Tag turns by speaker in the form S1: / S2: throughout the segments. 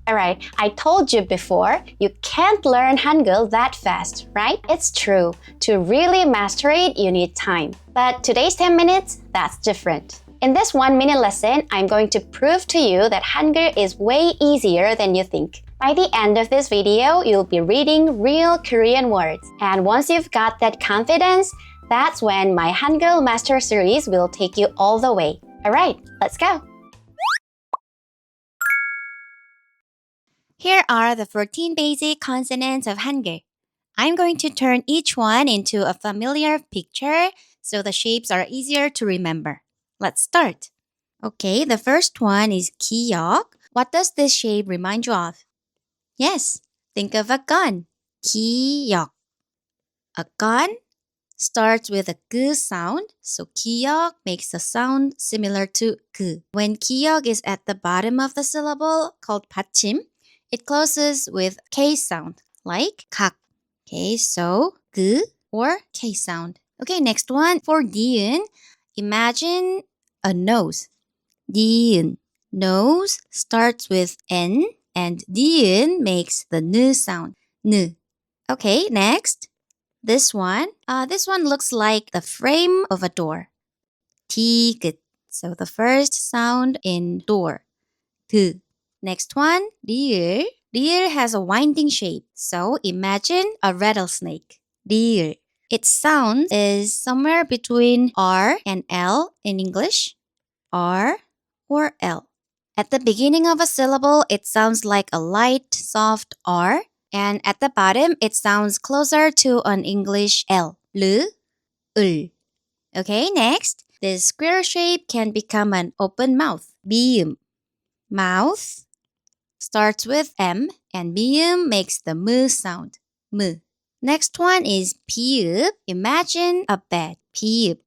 S1: Alright, I told you before, you can't learn Hangul that fast, right? It's true. To really master it, you need time. But today's 10 minutes, that's different. In this 1-minute lesson, I'm going to prove to you that Hangul is way easier than you think. By the end of this video, you'll be reading real Korean words. And once you've got that confidence, that's when my Hangul Master Series will take you all the way. Alright, let's go!
S2: Here are the 14 basic consonants of Hangul. I'm going to turn each one into a familiar picture so the shapes are easier to remember. Let's start. Okay, the first one is 기역. What does this shape remind you of? Yes, think of a gun. 기역. A gun starts with a g sound, so 기역 makes a sound similar to g. When 기역 is at the bottom of the syllable, called 받침, it closes with K sound, like 각. Okay, so g or K sound. Okay, next one. For 니은, imagine a nose. 니은. Nose starts with N and 니은 makes the N sound. N. Okay, next. This one looks like the frame of a door. 디귿. So the first sound in door. 드. Next one, 리을. 리을 has a winding shape, so imagine a rattlesnake. 리을. Its sound is somewhere between R and L in English. R or L. At the beginning of a syllable, it sounds like a light, soft R, and at the bottom, it sounds closer to an English L. 르, 을. Okay, next. This square shape can become an open mouth. 미음. Mouth starts with M and 미음 makes the M sound. M. Next one is 비읍. Imagine a bed. 비읍.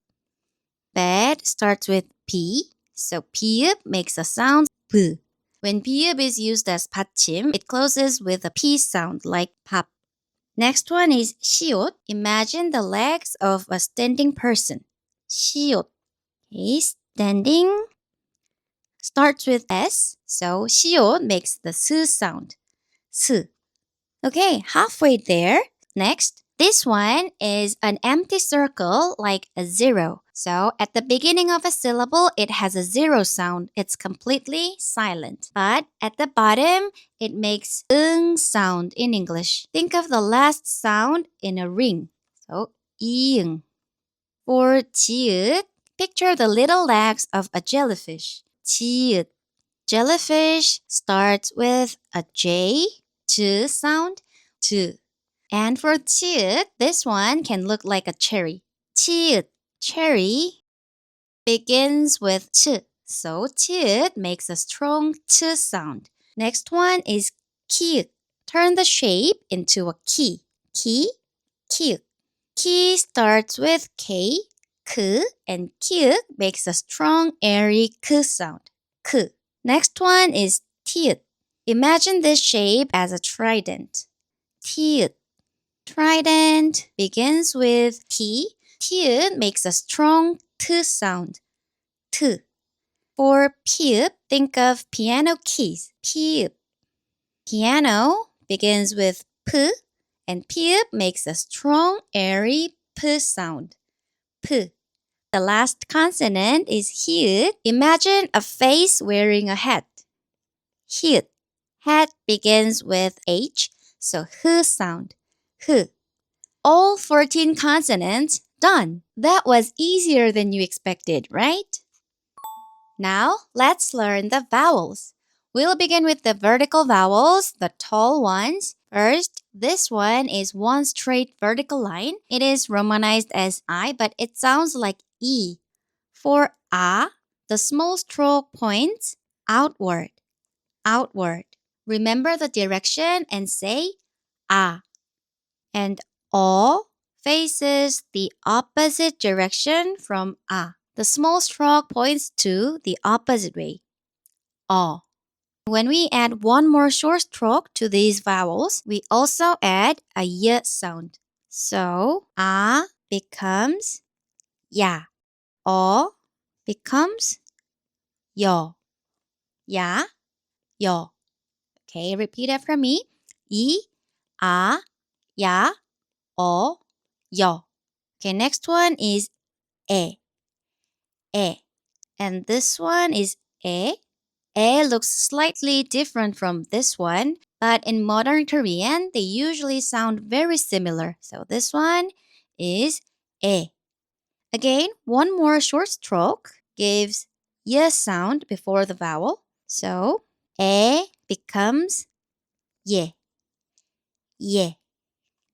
S2: Bed starts with B, so 비읍 makes a sound B. When 비읍 is used as 받침, it closes with a P sound like 밥. Next one is 시옷. Imagine the legs of a standing person. 시옷. Okay, standing starts with S, so 시옷 makes the S sound. S. Okay, halfway there. Next, this one is an empty circle like a zero. So at the beginning of a syllable, it has a zero sound. It's completely silent. But at the bottom, it makes 응 sound in English. Think of the last sound in a ring. So 이응. For 지읒, picture the little legs of a jellyfish. 지읒. Jellyfish starts with a J, j sound, j. And for 치읓, this one can look like a cherry. 치읓, cherry, begins with ch, so 치읓 makes a strong ch sound. Next one is 키읔. Turn the shape into a key. 키, 키읔. Ki starts with K, k, and 키읔 makes a strong airy k sound. K. Next one is 티읕. Imagine this shape as a trident. 티읕. Trident begins with T. 티읕 makes a strong T sound. T. For 피읕, think of piano keys. 피읕. Piano begins with P, and 피읕 makes a strong, airy P sound. P. The last consonant is 히읗. Imagine a face wearing a hat. 히읗. Hat begins with H, so H sound. H. All 14 consonants done. That was easier than you expected, right? Now, let's learn the vowels. We'll begin with the vertical vowels, the tall ones. First, this one is one straight vertical line. It is romanized as I, but it sounds like E. For A, the small stroke points outward, outward. Remember the direction and say A. And O faces the opposite direction from A. The small stroke points to the opposite way. O. When we add one more short stroke to these vowels, we also add a y sound. So, A becomes ya. O becomes 여. 야, 여. Okay, repeat after me. 이, 아, 야, 어, 여. Okay, next one is 에. 에. And this one is 에. 에 looks slightly different from this one, but in modern Korean, they usually sound very similar. So this one is 에. Again, one more short stroke gives y sound before the vowel. So 에 becomes 예. 예.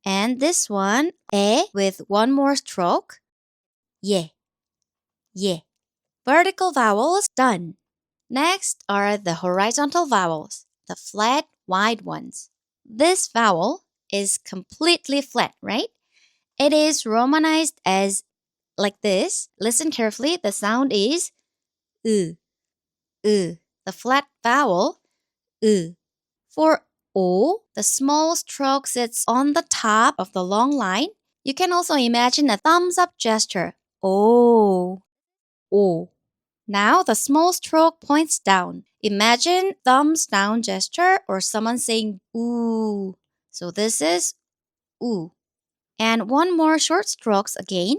S2: And this one, 에 with one more stroke, 예. 예. Vertical vowels done. Next are the horizontal vowels, the flat, wide ones. This vowel is completely flat, right? It is romanized as like this. Listen carefully. The sound is 으, 으. The flat vowel, 으. For O, the small stroke sits on the top of the long line. You can also imagine a thumbs up gesture. O, O. Now the small stroke points down. Imagine thumbs down gesture or someone saying ooh. So this is ooh. And one more short strokes again.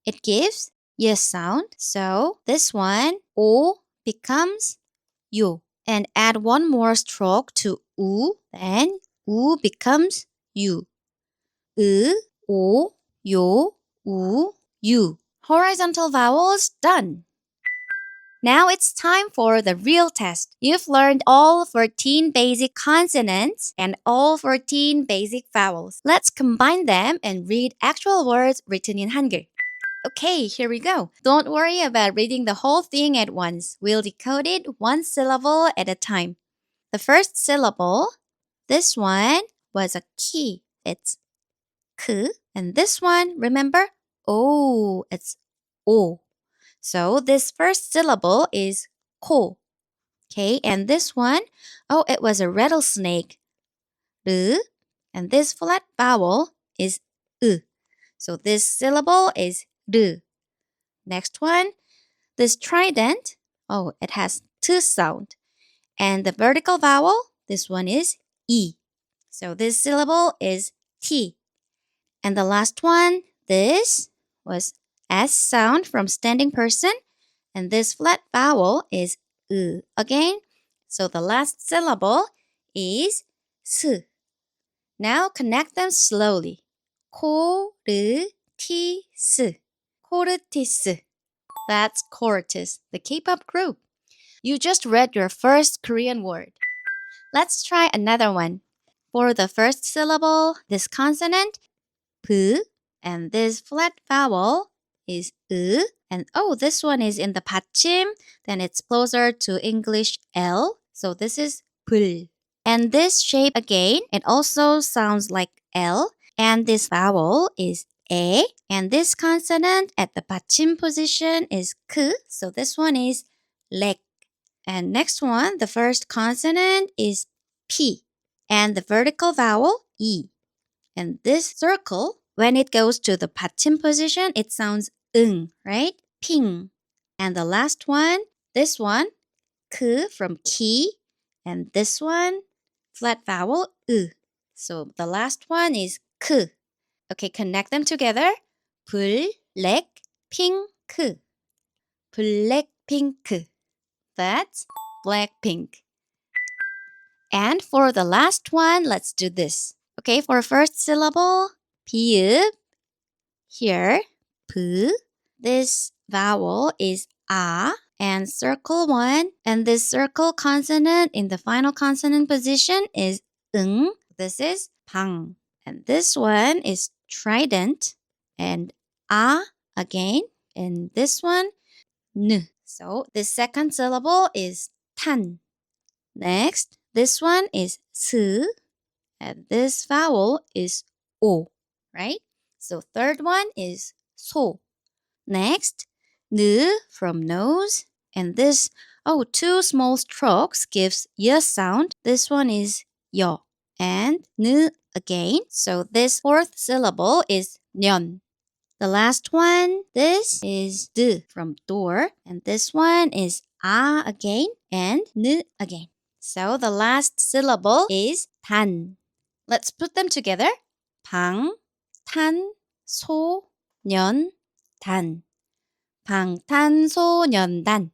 S2: It gives yes sound. So this one, O becomes 요. And add one more stroke to 우, then 우 becomes 유. 으, 오, 요, 우, 유. Horizontal vowels done. Now it's time for the real test. You've learned all 14 basic consonants and all 14 basic vowels. Let's combine them and read actual words written in Hangul. Okay, here we go. Don't worry about reading the whole thing at once. We'll decode it one syllable at a time. The first syllable, this one was a key. It's 크. And this one, remember? Oh, it's O. So this first syllable is 코. Okay, and this one, oh, it was a rattlesnake. 르. And this flat vowel is 으. So this syllable is 르. Next one, this trident, oh, it has two sound. And the vertical vowel, this one is 이. So this syllable is T. And the last one, this was S sound from standing person. And this flat vowel is 으 again. So the last syllable is 스. Now connect them slowly. 코르티스. 코르티스. That's CORTIS, the K-pop group. You just read your first Korean word. Let's try another one. For the first syllable, this consonant, 브, and this flat vowel is 으. And oh, this one is in the 받침, then it's closer to English L. So this is 불. And this shape again, it also sounds like L. And this vowel is 에. And this consonant at the 받침 position is 크. So this one is 렉. And next one, the first consonant is P. And the vertical vowel, E. And this circle, when it goes to the 받침 position, it sounds 응, right? 핑. And the last one, this one, 크 from key. And this one, flat vowel, 으. So the last one is 크. Okay, connect them together. 블랙핑크. 블랙핑크. That's BLACKPINK. And for the last one, let's do this. Okay, for first syllable, 비읍. Here, 브. This vowel is 아. And circle one. And this circle consonant in the final consonant position is 응. This is 방. And this one is trident. And 아 again. And this one, 느. So this second syllable is 탄. Next, this one is 스. And this vowel is 오. Right? So third one is 소. Next, 느 from nose. And this, oh, two small strokes gives y sound. This one is 여. And 느 again. So this fourth syllable is 년. The last one, this is 드 from door. And this one is 아 again and 느 again. So the last syllable is 단. Let's put them together. 방, 탄, 소, 년, 단. 방탄소년단.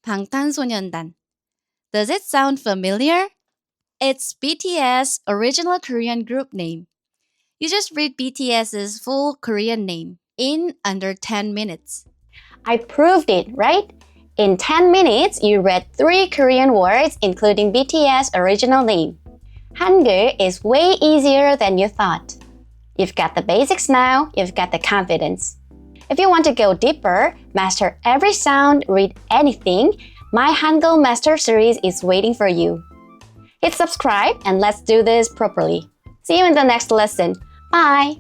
S2: 방탄소년단. Does it sound familiar? It's BTS' original Korean group name. You just read BTS's full Korean name in under 10 minutes.
S1: I proved it, right? In 10 minutes, you read 3 Korean words including BTS' original name. Hangul is way easier than you thought. You've got the basics now, you've got the confidence. If you want to go deeper, master every sound, read anything, my Hangul Master Series is waiting for you. Hit subscribe and let's do this properly. See you in the next lesson. Bye!